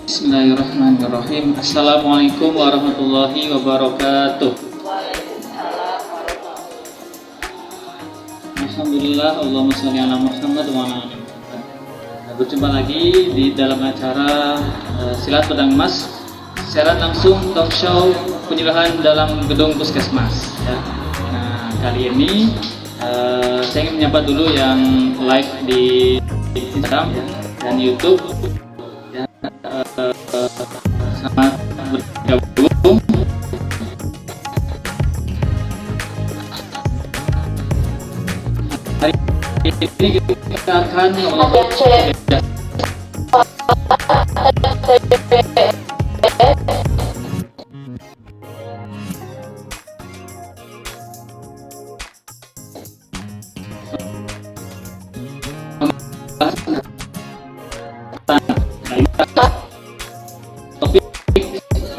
Bismillahirrahmanirrahim. Assalamualaikum warahmatullahi wabarakatuh. Alhamdulillah, Allahumma sholli ala Muhammad wa ala ali Muhammad. Berjumpa lagi di dalam acara Silat Pedang Emas, siaran langsung talk show penyuluhan dalam gedung Puskesmas. Ya. Nah, kali ini saya ingin menyapa dulu yang live di Instagram dan YouTube. Selamat bergabung. Hari ini kita akan topik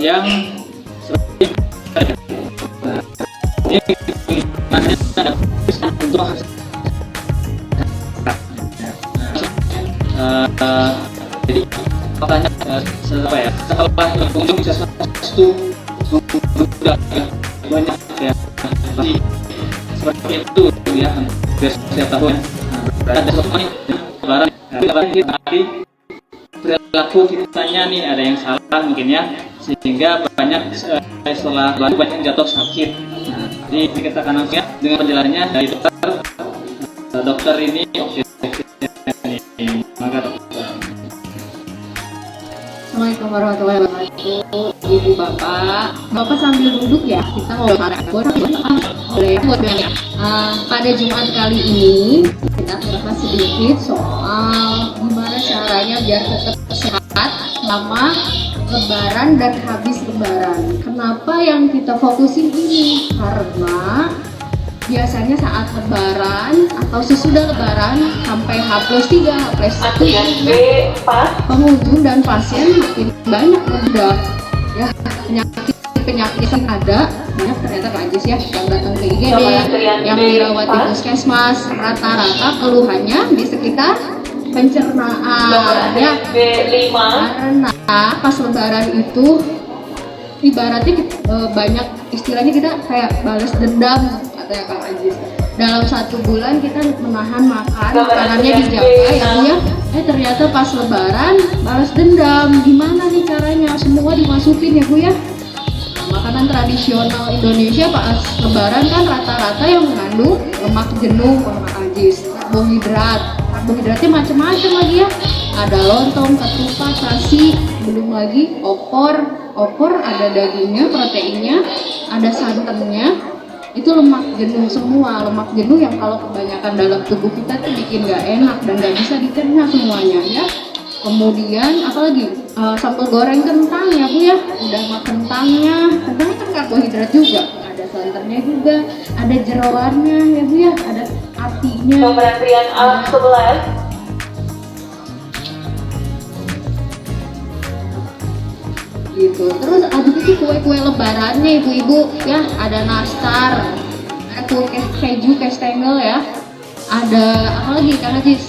yang untuk jadi makanya setelah pengunjung bisa itu banyak ya seperti itu ya hampir setiap tahun ada lebaran nanti perilaku kitanya nih ada yang salah mungkin ya, sehingga banyak setelah banyak yang jatuh sakit. Nah, jadi kita akan langsung ya dengan penjelasannya dari dokter ini. Oke, maka dokter. Assalamualaikum warahmatullahi wabarakatuh. Ibu bapak sambil duduk ya, kita mau boleh. Pada Jumat kali ini kita bahas sedikit soal gimana caranya biar tetap sehat selama Lebaran dan habis Lebaran. Kenapa yang kita fokusin ini? Karena biasanya saat Lebaran atau sesudah Lebaran sampai H+3, H+1 pengunjung dan pasien makin banyak udah ya, penyakit yang ada banyak ternyata Kak Ajis ya, yang datang ke IGD, yang dirawat di puskesmas, rata-rata keluhannya di sekitar pencernaan ya, karena pas Lebaran itu ibaratnya banyak istilahnya kita kayak balas dendam katanya Kak Ajis. Dalam 1 bulan kita menahan makan, makanannya dijaga ya Bu ya. Ternyata pas Lebaran balas dendam. Gimana nih caranya? Semua dimasukin ya Bu ya. Makanan tradisional Indonesia pas Lebaran kan rata-rata yang mengandung lemak jenuh, Kak Ajis, karbohidratnya macam-macam lagi ya. Ada lontong, ketupat, nasi, belum lagi opor ada dagingnya, proteinnya, ada santannya. Itu lemak jenuh semua, lemak jenuh yang kalau kebanyakan dalam tubuh kita tuh bikin nggak enak dan nggak bisa dicerna semuanya ya. Kemudian apalagi sambal goreng kentang ya Bu ya, udah makan kentangnya kan karbohidrat juga, ada santannya juga, ada jeroannya ya Bu ya, ada atinya. Nomor antrian alat 11. Gitu. Terus abis itu kue-kue lebarannya ibu-ibu ya, ada nastar, ada kue keju kastengel ya, ada apa lagi Kak Ajis,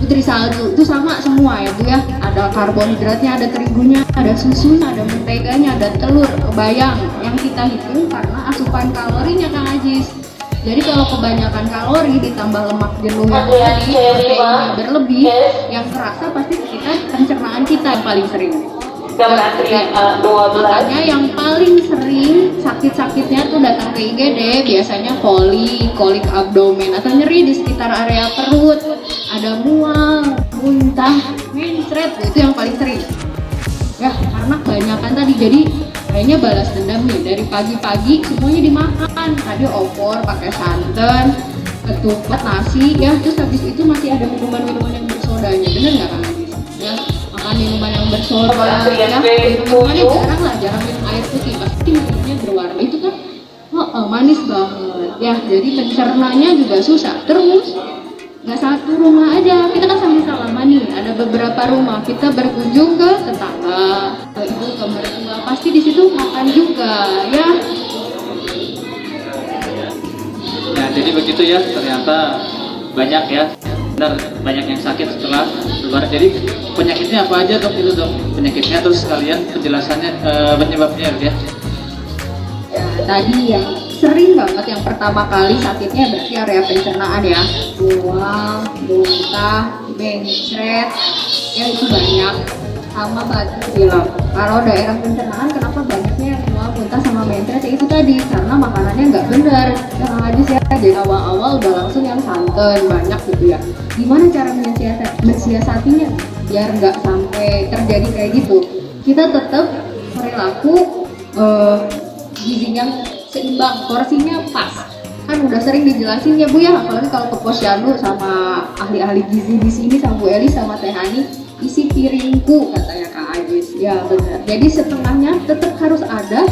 putri salju, itu sama semua ya Bu ya, ada karbohidratnya, ada terigunya, ada susunya, ada menteganya, ada telur, kebayang yang kita hitung karena asupan kalorinya Kak Ajis. Jadi kalau kebanyakan kalori ditambah lemak jenuh yang tadi, proteinnya berlebih, yang terasa pasti sekitar pencernaan kita yang paling sering. Nomor antrian 12. Makanya yang paling sering sakit-sakitnya tuh datang ke IGD biasanya kolik abdomen atau nyeri di sekitar area perut, ada mual, muntah, mencret, itu yang paling sering ya, karena kebanyakan tadi. Jadi kayaknya balas dendam nih, dari pagi-pagi semuanya dimakan, tadi opor pakai santan, ketupat, nasi ya, terus habis itu masih ada minuman-minuman yang bersodanya, bener nggak Kang Ajis ya? Makan minuman yang bersoda ya, minumannya jarang minum air putih, pasti minumnya berwarna itu kan manis banget ya, jadi pencernanya juga susah. Terus nggak satu rumah aja, kita kan sambil salaman nih, ada beberapa rumah kita berkunjung ke tetangga, ke ibu, ke mertua, pasti di situ makan juga ya. Ya, jadi begitu ya, ternyata banyak ya benar banyak yang sakit setelah lebaran. Jadi penyakitnya apa aja dok itu dok? Penyakitnya terus sekalian penjelasannya penyebabnya ya. Ya, tadi yang sering banget yang pertama kali sakitnya berarti area pencernaan ya, mual, muntah, mencret, ya itu banyak, sama batuk pilek. Kalau daerah pencernaan kenapa banyaknya yang mual, muntah sama mencret? Ya itu tadi karena makanannya nggak benar. Jangan aja sih ya, jadi awal-awal udah langsung yang santan banyak gitu ya. Gimana cara mensiasatinya biar nggak sampai terjadi kayak gitu? Kita tetap perilaku gizinya seimbang, porsinya pas. Kan udah sering dijelasin ya Bu ya, apalagi kalau ke posyandu sama ahli-ahli gizi di sini sama Bu Eli sama Teh Hani, isi piringku katanya Kak Ajis. Ya benar. Jadi setengahnya tetap harus ada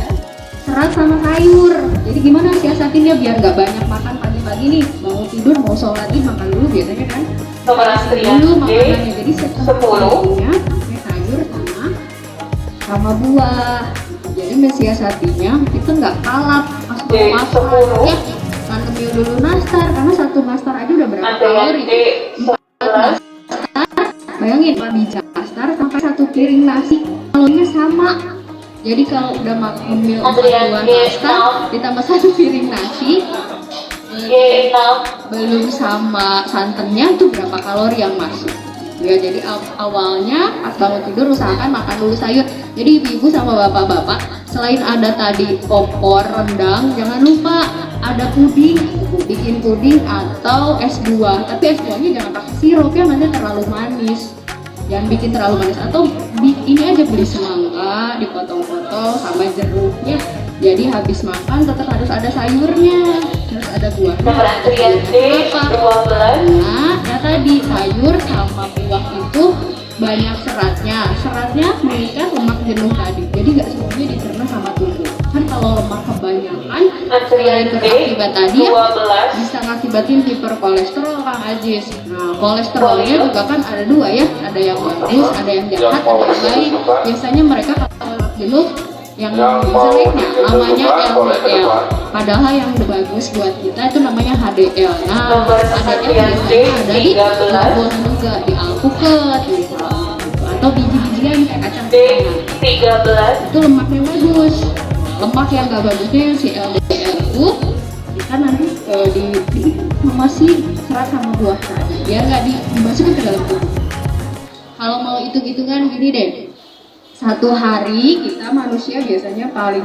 serat sama sayur. Jadi gimana siasatinnya biar nggak banyak makan pagi-pagi nih, bangun tidur mau sholat id makan dulu biasanya kan. Nomor antrian Dulu D makanannya jadi setengah 10. porsinya pakai sayur sama buah. Jadi mensiasatinya itu nggak kalap pas mau makan ya, tanamnya dulu nastar karena satu nastar aja udah berapa Antrian kalori? D 11. Bayangin 4 biji nastar sampai 1 piring nasi kalorinya sama. Jadi kalau udah makan mil 4 buah nastar ditambah 1 piring nasi G6. belum sama santannya tuh berapa kalori yang masuk ya. Jadi awalnya pas bangun tidur usahakan makan dulu sayur. Jadi ibu-ibu sama bapak-bapak selain ada tadi opor, rendang, jangan lupa ada puding, bikin puding atau es buah. Tapi es buahnya jangan pakai sirup ya, nanti terlalu manis. Jangan bikin terlalu manis, atau ini aja beli semangka dipotong-potong sama jeruknya. Jadi habis makan tetap harus ada sayurnya, harus ada buahnya. Nomor antrian D 12. Nah, ya tadi sayur sama buah itu banyak seratnya. Seratnya mengikat lemak jenuh tadi. Jadi nggak semuanya dicerna sama tubuh. Kan kalau lemak kebanyakan, Antrian D berakibat tadi ya 12. bisa ngakibatin hiperkolesterol Kang Ajis. Nah, kolesterolnya juga kan ada dua ya, ada yang bagus, ada yang jahat, ada yang baik. Biasanya mereka kalau lemak jenuh yang jeleknya namanya LDL, padahal yang bagus buat kita itu namanya HDL. Nah, HDL biasanya ada di buah juga, di alpukat misalnya, atau biji-bijian kayak kacang D tanah. 13. Itu lemaknya bagus. Lemak yang gak bagusnya yang si LDL itu kita nanti sama si serat sama buah tadi biar nggak dimasukkan ke dalam tubuh. Kalau mau hitung-hitungan gini deh, satu hari kita manusia biasanya paling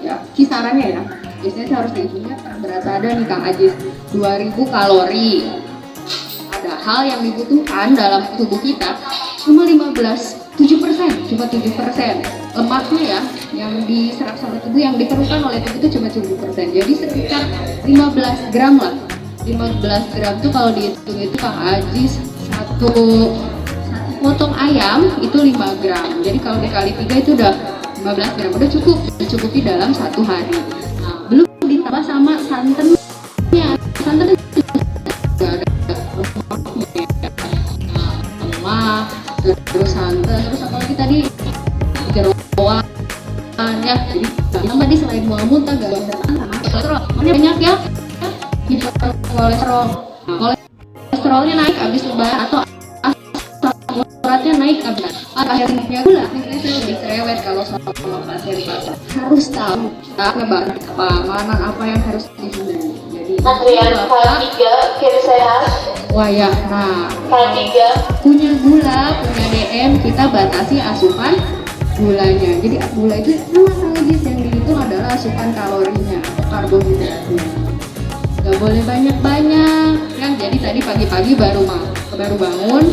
ya kisarannya ya, biasanya harus dihitungnya per berat badan nih Kang Ajis 2000 kalori. Padahal yang dibutuhkan dalam tubuh kita cuma 7%, cuma 7% lemaknya ya yang diserap sama tubuh, yang diperlukan oleh tubuh itu cuma 7%. Jadi sekitar 15 gram lah. 15 gram tuh kalau dihitung itu Kang Ajis satu potong ayam itu 5 gram. Jadi kalau dikali 3 itu udah 15 gram, udah cukup, dicukupi dalam satu hari. Nah, belum ditambah sama santannya. Santannya juga ada lemaknya, lemak, terus santan, terus apalagi tadi jeroan ya. Jadi yang tadi selain mual muntah, gagal sama kolesterol, banyak ya hiperkolesterol. Kolesterolnya naik abis lebaran atau beratnya naik abis. Akhirnya gula, saya lebih cerewet kalau sama pasien-pasien. Harus tahu lebaran apa, makanan apa yang harus dihindari. Jadi Antrian K3 kiri sehat. wah ya, nah K3. punya gula, punya DM, kita batasi asupan gulanya. Jadi gula itu sama logis, yang dihitung adalah asupan kalorinya atau karbohidratnya. Gak boleh banyak-banyak kan. Jadi tadi pagi-pagi baru bangun,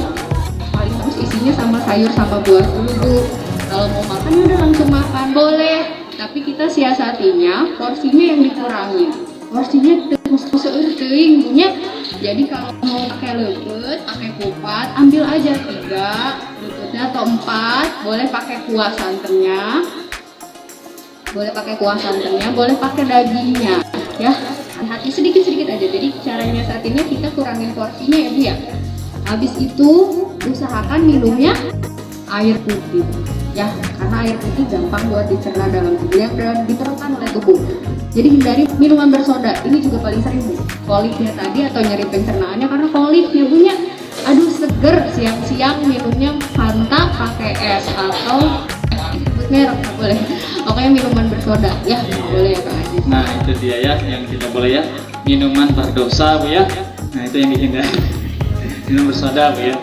paling bagus isinya sama sayur sama buah dulu. Kalau mau makan udah langsung makan boleh, tapi kita siasatinya porsinya yang dikurangi. Porsinya seuring punya. Jadi kalau mau pakai lepet, pakai kupat, ambil aja 3 lepetnya atau 4. Boleh pakai kuah santannya, boleh pakai kuah santannya, boleh pakai dagingnya ya. Hati sedikit-sedikit aja. Jadi caranya saat ini kita kurangin porsinya ya Bu ya. Habis itu usahakan minumnya air putih ya, karena air putih gampang buat dicerna dalam tubuh dan diperlukan oleh tubuh. Jadi hindari minuman bersoda, ini juga paling sering Bu. Koliknya tadi atau nyeri pencernaannya karena koliknya punya, aduh seger siang-siang minumnya Fanta pakai es atau sebut merek nggak boleh. Pokoknya minuman bersoda ya nggak boleh ya Kak Aziz. Nah itu dia ya yang tidak boleh ya, minuman berdosa Bu ya. Nah itu yang dihindari. Minum bersoda Bu ya.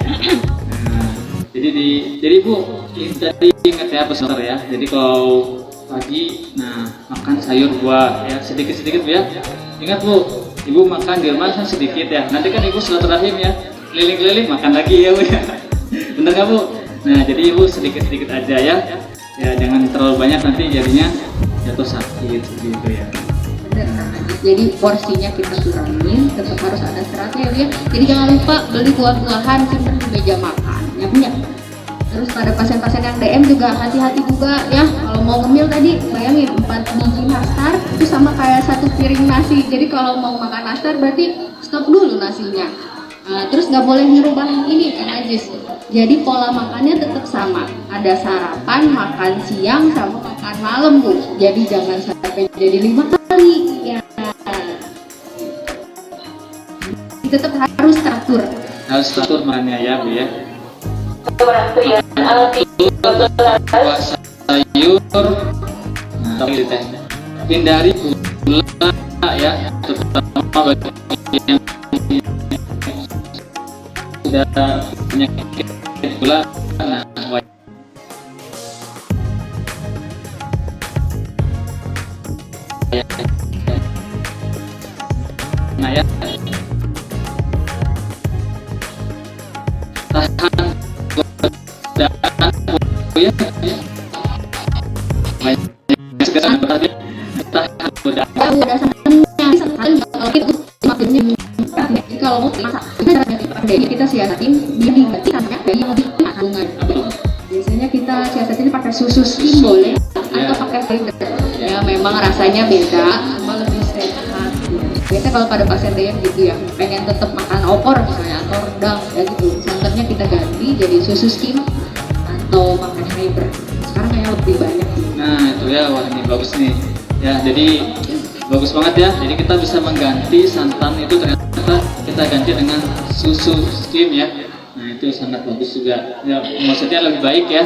Nah, jadi Bu, tadi ingat ya pesan ya. Jadi kalau pagi, nah makan sayur buah ya sedikit-sedikit Bu ya. Ingat Bu, Ibu makan di rumah kan sedikit ya. Nanti kan Ibu silaturahim ya, keliling-keliling makan lagi ya Bu ya. Bener nggak Bu? Nah jadi Ibu sedikit-sedikit aja ya. Ya jangan terlalu banyak nanti jadinya jatuh sakit gitu ya. Bener Kak Aziz. Jadi porsinya kita kurangin, tetap harus ada seratnya ya. Jadi jangan lupa beli buah-buahan simpan di meja makan ya punya. Terus pada pasien-pasien yang DM juga hati-hati juga ya, kalau mau ngemil tadi bayangin 4 biji nastar itu sama kayak 1 piring nasi. Jadi kalau mau makan nastar berarti stop dulu nasinya. Terus nggak boleh ngerubah ini kan Aziz. Jadi pola makannya tetap sama, ada sarapan, makan siang sama makan malam Bu. Jadi jangan sampai jadi 5 kali ya. Tetap harus teratur. Harus teratur makannya ya Bu ya. Kementerian Buah sayur, nah tapi teh hindari gula ya, terutama bagi yang sudah penyakit gula. Nah nah ya tahan godaan Bu ya. Sekarang berarti tahan godaan. Ya udah santannya sekali kalau kita makannya jadi kalau mau masak jadi kita siasatin dia diganti santannya dari yang lebih kandungan. Biasanya kita siasatin pakai susu skim boleh atau pakai fiber ya memang rasanya beda cuma lebih sehat. Biasanya kalau pada pasien DM gitu ya pengen tetap makan opor misalnya atau rendang ya gitu santannya kita ganti jadi susu skim atau pakai fiber. Sekarang kayak lebih banyak. Nah itu ya, wah ini bagus nih ya, jadi bagus banget ya. Jadi kita bisa mengganti santan itu ternyata kita ganti dengan susu skim ya. Nah itu sangat bagus juga ya, maksudnya lebih baik ya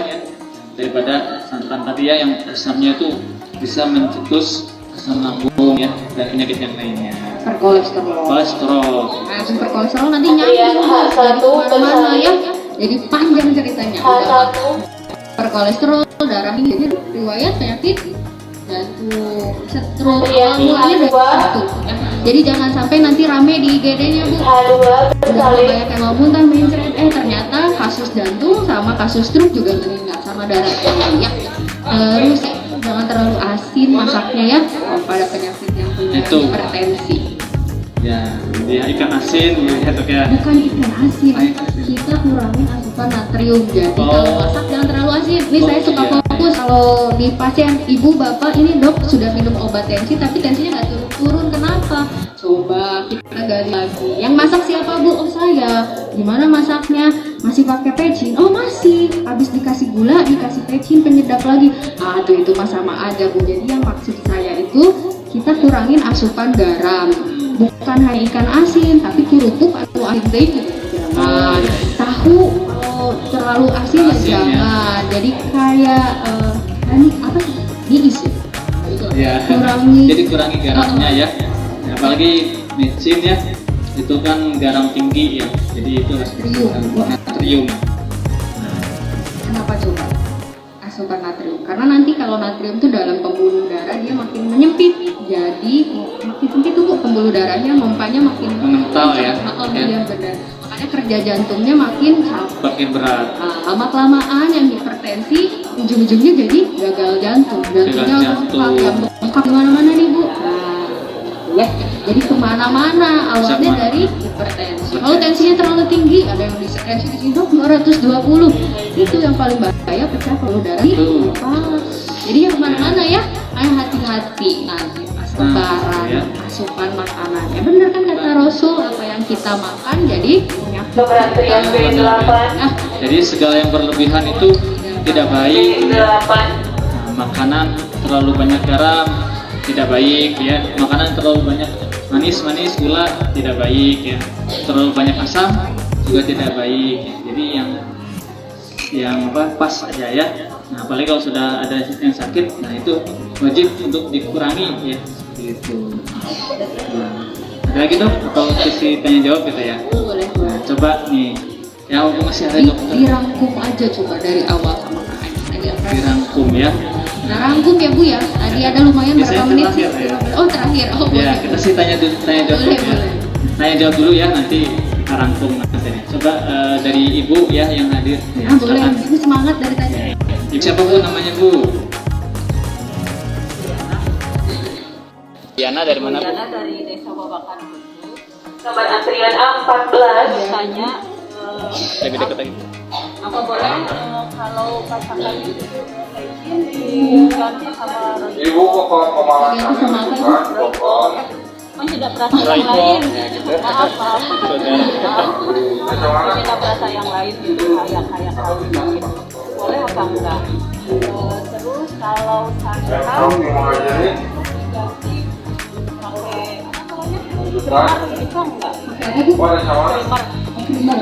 daripada santan tadi ya yang asamnya itu bisa mencetus asam lambung ya dan penyakit yang lainnya. Kolesterol. Nah, sumber kolesterol nanti nyambung dari kemana-mana ya. Jadi panjang ceritanya. Udah kolesterol, darah tinggi, jadi riwayat penyakit jantung, stroke, semuanya dari satu. Ya. Jadi jangan sampai nanti rame di IGD-nya Bu. Udah banyak yang mau muntah mencret, ternyata kasus jantung sama kasus stroke juga meninggal sama darah tinggi ya. Terus jangan terlalu asin masaknya ya, pada penyakit yang punya hipertensi. Ya, dia ikan asin gitu ya. Bukan ikan asin, kita kurangin asupan natrium. Jadi kalau masak jangan terlalu asin. Nih saya suka fokus kalau di pasien ibu bapak ini dok sudah minum obat tensi tapi tensinya nggak turun-turun. Kenapa? Coba kita gali lagi. Yang masak siapa Bu? Oh saya. Gimana masaknya? Masih pakai pecin? Oh masih. Habis dikasih gula, dikasih pecin, penyedap lagi. Aduh itu mah sama aja Bu. Jadi yang maksud saya itu kita kurangin asupan garam. Bukan hanya ikan asin, tapi kerupuk atau asin teh jangan. Tahu kalau terlalu asin ya jangan. Jadi kayak ini apa sih? Diis ya. Kurangi. Jadi kurangi garamnya ya. Apalagi micin ya. Itu kan garam tinggi ya. Jadi itu harus natrium. Kenapa coba? Asupan natrium. Karena nanti kalau natrium itu dalam pembuluh darah dia makin menyempit. Jadi makin sempit tuh pembuluh darahnya, pompanya makin mengental ya. Iya benar. Makanya kerja jantungnya makin capek. Makin berat. Lama-kelamaan yang hipertensi ujung-ujungnya jadi gagal jantung. Jantungnya bengkak, yang bengkak kemana-mana nih Bu. Ya, jadi kemana-mana awalnya dari hipertensi. Kalau tensinya terlalu tinggi, ada yang bisa tensi di sini 220, itu yang paling bahaya pecah pembuluh darah di kepala. Jadi yang kemana-mana ya, ayo hati-hati nanti pas lebaran asupan makanannya. Bener kan kata Rasul, apa yang kita makan jadi penyakit. Kementerian B8. Jadi segala yang berlebihan itu tidak baik ya. 8. Nah, makanan terlalu banyak garam tidak baik ya. Makanan terlalu banyak manis gula tidak baik ya. Terlalu banyak asam juga tidak baik ya. Jadi yang pas aja ya. Nah, apalagi kalau sudah ada yang sakit, nah itu wajib untuk dikurangi ya. Seperti itu. Nah, ada lagi dok atau sesi tanya jawab gitu ya? Boleh. Nah, coba nih, yang aku masih ada dokter. Dirangkum aja coba dari awal sama Kak Anies tadi apa? Dirangkum ya. Nah, rangkum ya Bu ya. Tadi ada lumayan Biasanya berapa menit sih? terakhir, ya. Oh terakhir. Oh Ya, boleh. kita sih tanya jawab Boleh, ya. boleh. Tanya jawab dulu ya, nanti kita rangkum nanti. Coba dari ibu ya yang hadir. Ah boleh. Silakan. Ibu semangat dari tadi. Ibu siapa bu namanya bu? Diana dari mana bu? Diana dari Desa Babakan. Nomor antrian A14. Biasanya Lebih dekat lagi. apa boleh kalau pasangan itu izin diganti sama Ibu pokok pemalas Ganti sama apa ibu? pokok tidak perasa yang lain. Maaf. Tidak perasa yang lain gitu kayak kalau sakit. Boleh apa enggak? Terus kalau sakit diganti pakai apa namanya? Krimer bisa enggak? Apa Bu? Boleh sama Krimer.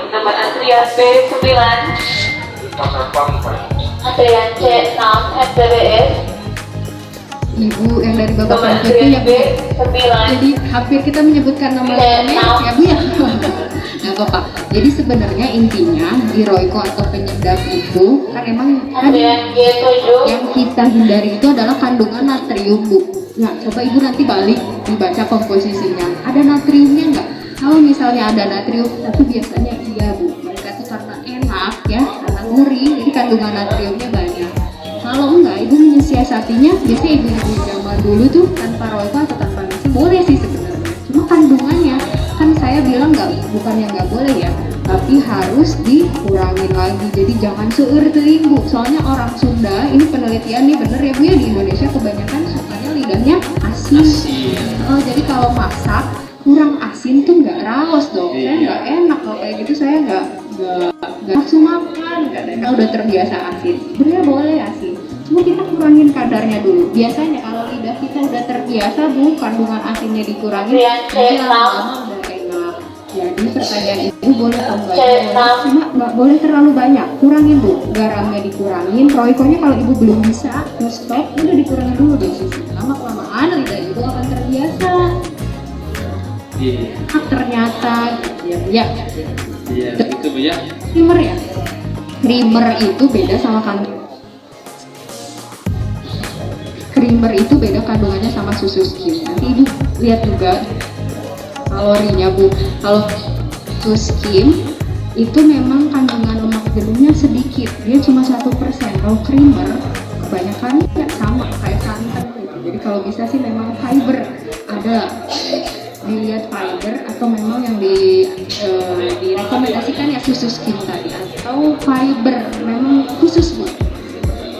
Nomor antrian B9. pasar pantai. Antrian C6 FTBS. Ibu yang dari Nomor Babakan itu antrian ya Bu. B9. Jadi hampir kita menyebutkan nama lainnya ya Bu ya. Nah Bapak, jadi sebenarnya intinya di Royco atau penyedap itu kan emang tadi Antrian G7. yang kita hindari itu adalah kandungan natrium Bu. Nah coba Ibu nanti balik dibaca komposisinya. Ada natriumnya nggak? Kalau misalnya ada natrium, tapi biasanya iya Bu. Mereka tuh karena enak ya, karena gurih, jadi kandungan natriumnya banyak. Kalau enggak, Ibu menyiasatinya, biasanya ibu-ibu zaman dulu tuh tanpa Royco atau tanpa nasi boleh sih sebenarnya. Cuma kandungannya, kan saya bilang nggak, bukan yang nggak boleh ya, tapi harus dikurangin lagi. Jadi jangan seueur teuing Bu. Soalnya orang Sunda, ini penelitian nih bener ya Bu ya, di Indonesia kebanyakan sukanya lidahnya asin. Oh, jadi kalau masak kurang asin tuh nggak raos dong. Saya nggak enak kalau kayak gitu, saya nggak nafsu makan. Kalau udah terbiasa asin, sebenarnya boleh asin. Cuma kita kurangin kadarnya dulu. Biasanya kalau lidah kita udah terbiasa Bu, kandungan asinnya dikurangin, jadi lama-lama udah enak. Jadi pertanyaan ibu boleh atau enggak? Boleh. Cuma nggak boleh terlalu banyak. Kurangin Bu, garamnya dikurangin. Royconya kalau ibu belum bisa, stop, udah dikurangin dulu dosisnya. Lama-kelamaan lidah ibu akan terbiasa. Iya. Ternyata ya Iya, begitu bu ya. creamer ya. Creamer itu beda sama creamer itu beda kandungannya sama susu skim. Nanti ibu lihat juga kalorinya Bu. Kalau susu skim itu memang kandungan lemak jenuhnya sedikit, dia cuma 1%. Kalau creamer kebanyakan ya sama kayak santan gitu. Jadi kalau bisa sih memang fiber ada, dilihat fiber atau memang yang direkomendasikan ya susu skim tadi atau fiber memang khusus Bu.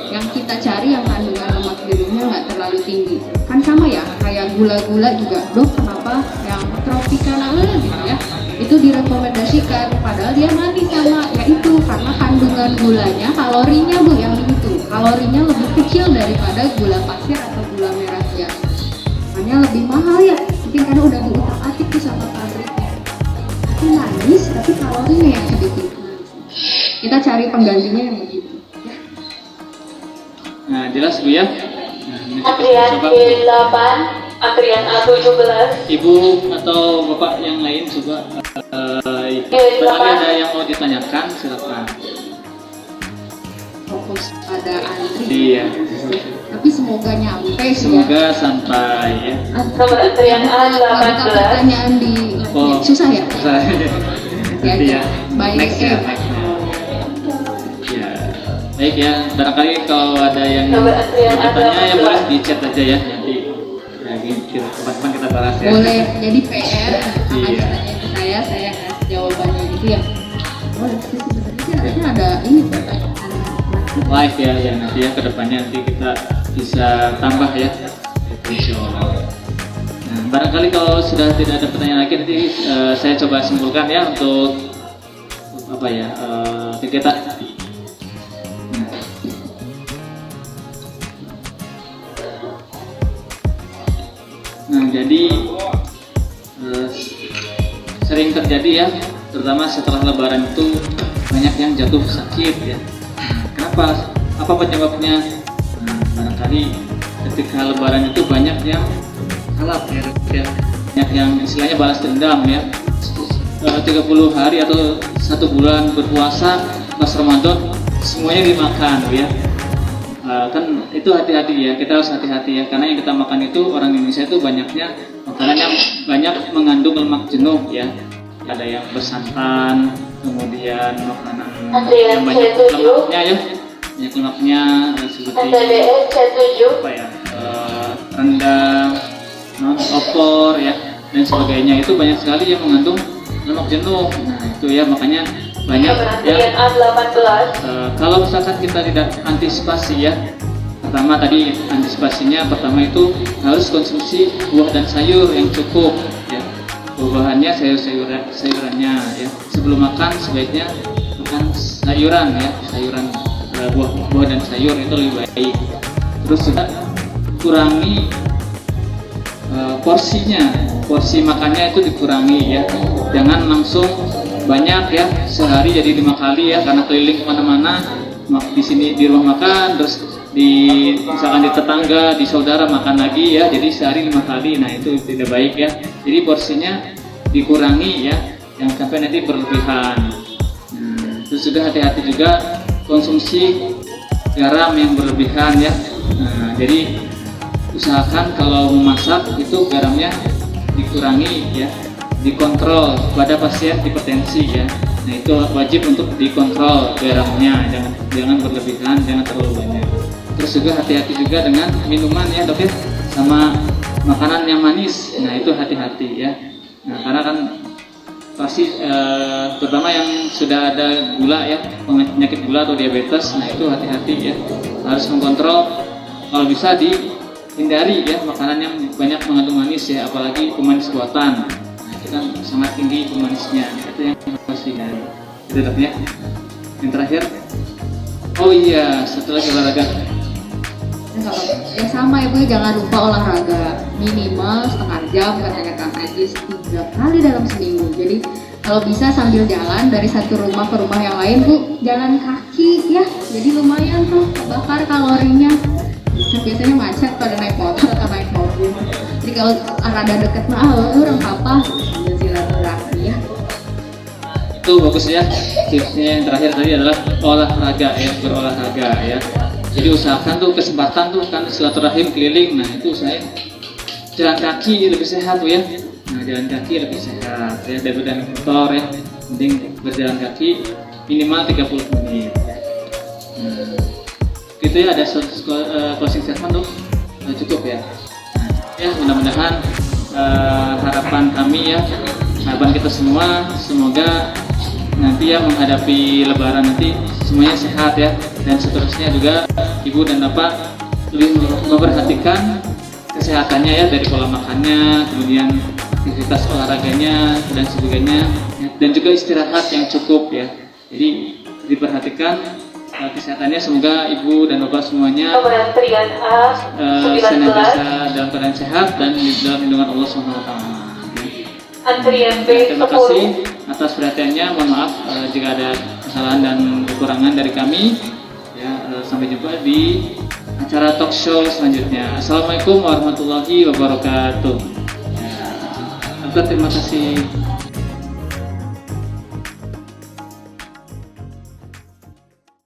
Yang kita cari yang kandungan lemak jenuhnya nggak terlalu tinggi. Kan sama ya kayak gula-gula juga. Dok kenapa yang Tropicana gitu ya? Itu direkomendasikan padahal dia manis sama ya itu karena kandungan gulanya kalorinya Bu yang itu. Kalorinya lebih kecil daripada gula pasir atau gula merah biasa. Makanya lebih mahal ya. Mungkin karena udah diutak-atik tuh sama pabriknya. Tapi manis, tapi kalorinya yang sedikit. Kita cari penggantinya yang begitu. Nah jelas bu ya. Nah, ini kita Antrian coba G8. Antrian A17. ibu atau bapak yang lain coba. Barangkali ada yang mau ditanyakan, silakan. Fokus pada antri. Iya. Tapi semoga nyampe sih ya. Semoga sampai ya. Nomor antrian Buka A18. pertanyaan di Oh. susah ya? Saya nanti ya. Baik, Next ya. Next. Ya. Baik ya. Barangkali kalau ada yang mau Nomor antrian bertanya ya A18. boleh di chat aja ya nanti. Ya, kapan-kapan kita bahas ya. Boleh, jadi PR akan Iya. ditanya ke saya kasih jawabannya gitu ya. Boleh sih sebenarnya sih harusnya ada ini pertanyaan. Live ya nanti ya kedepannya nanti kita bisa tambah ya. Insyaallah. Nah, barangkali kalau sudah tidak ada pertanyaan lagi nanti saya coba simpulkan ya untuk apa ya kegiatan jadi sering terjadi ya, terutama setelah Lebaran itu banyak yang jatuh sakit ya. Kenapa? Apa penyebabnya? Barangkali ketika Lebaran itu banyak yang kalap ya, banyak yang istilahnya balas dendam ya. 30 hari atau 1 bulan berpuasa pas Ramadan semuanya dimakan ya. Kan itu hati-hati ya, kita harus hati-hati ya, karena yang kita makan itu orang Indonesia itu banyaknya makanan yang banyak mengandung lemak jenuh ya. Ada yang bersantan, kemudian makanan yang banyak lemaknya ya, banyak lemaknya seperti NTBS C7 apa ya, rendang, opor ya dan sebagainya, itu banyak sekali yang mengandung lemak jenuh. Nah itu ya, makanya banyak ya. Antrian A18 Kalau misalkan kita tidak antisipasi ya, pertama tadi antisipasinya pertama itu harus konsumsi buah dan sayur yang cukup ya. Buah-buahannya, sayurannya ya. Sebelum makan sebaiknya makan sayuran ya, sayuran buah dan sayur itu lebih baik. Terus juga kurangi porsinya, porsi makannya itu dikurangi ya. Jangan langsung banyak ya, sehari jadi 5 kali ya, karena keliling kemana-mana, di sini di rumah makan, terus misalkan di tetangga, di saudara makan lagi ya, jadi sehari 5 kali. Nah itu tidak baik ya, jadi porsinya dikurangi ya, yang sampai nanti berlebihan. Terus juga hati-hati juga konsumsi garam yang berlebihan ya. Jadi usahakan kalau memasak itu garamnya dikurangi ya, dikontrol pada pasien hipertensi ya. Nah itu wajib untuk dikontrol garamnya, jangan berlebihan, jangan terlalu banyak. Terus juga hati-hati juga dengan minuman ya dok ya, sama makanan yang manis. Nah itu hati-hati ya. Nah karena kan pasti terutama yang sudah ada gula ya, penyakit gula atau diabetes. Nah itu hati-hati ya, harus mengkontrol. Kalau bisa dihindari ya makanan yang banyak mengandung manis ya, apalagi pemanis buatan. Itu kan sangat tinggi pemanisnya, itu yang harus dihindari. Itu dok ya. Yang terakhir, oh iya, setelah olahraga Ya sama ibu, jangan lupa olahraga minimal setengah jam katanya Kang Ajis, 3 kali dalam seminggu. Jadi kalau bisa sambil jalan dari satu rumah ke rumah yang lain bu, jalan kaki ya, jadi lumayan tuh bakar kalorinya. Kan biasanya macet pada naik motor atau naik mobil, jadi kalau rada deket mah orang apa sambil silaturahmi ya. itu bagus ya. Tipsnya yang terakhir tadi adalah olahraga ya, berolahraga ya. Jadi usahakan tuh kesempatan tuh kan silaturahim keliling. Nah itu saya jalan kaki lebih sehat tuh ya. Nah jalan kaki lebih sehat ya daripada naik motor ya. Mending berjalan kaki minimal 30 menit. Gitu ya, ada closing statement tuh cukup ya. Nah, ya mudah-mudahan harapan kami ya, harapan kita semua, semoga nanti ya menghadapi Lebaran nanti semuanya sehat ya, dan seterusnya juga ibu dan bapak lebih memperhatikan kesehatannya ya, dari pola makannya, kemudian aktivitas olahraganya dan sebagainya ya, dan juga istirahat yang cukup ya. Jadi diperhatikan kesehatannya, semoga ibu dan bapak semuanya Antrian A19 senantiasa dalam keadaan sehat dan di dalam lindungan Allah SWT. Antrian Terima kasih B10 atas perhatiannya. Mohon maaf jika ada kesalahan dan kekurangan dari kami. Ya, sampai jumpa di acara talk show selanjutnya. Assalamualaikum warahmatullahi wabarakatuh. Ya, terima kasih.